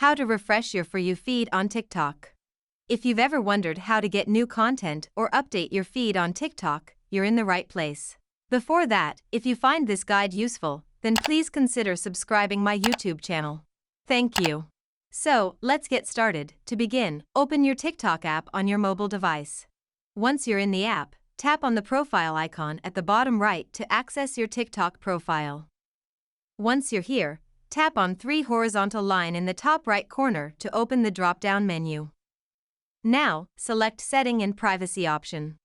How to refresh your For You feed on TikTok. If you've ever wondered how to get new content or update your feed on TikTok, you're in the right place. Before that, if you find this guide useful, then please consider subscribing my YouTube channel. Thank you. So, let's get started. To begin, open your TikTok app on your mobile device. Once you're in the app, tap on the profile icon at the bottom right to access your TikTok profile. Once you're here, tap on 3 horizontal line in the top right corner to open the drop-down menu. Now, select Setting and Privacy option.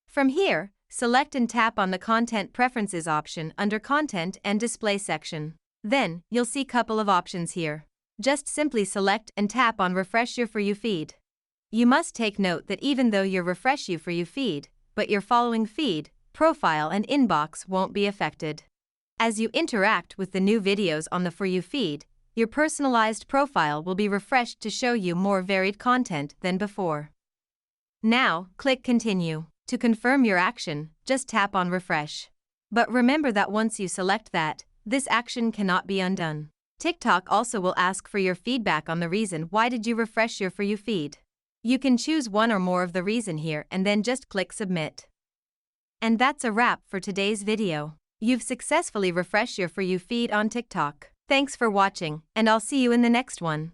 From here, select and tap on the Content Preferences option under Content and Display section. Then, you'll see couple of options here. Just simply select and tap on Refresh Your For You feed. You must take note that even though your Refresh Your For You feed, but your following feed, profile and inbox won't be affected. As you interact with the new videos on the For You feed, your personalized profile will be refreshed to show you more varied content than before. Now, click Continue. To confirm your action, just tap on Refresh. But remember that once you select that, this action cannot be undone. TikTok also will ask for your feedback on the reason why did you refresh your For You feed. You can choose one or more of the reason here and then just click Submit. And that's a wrap for today's video. You've successfully refreshed your For You feed on TikTok. Thanks for watching, and I'll see you in the next one.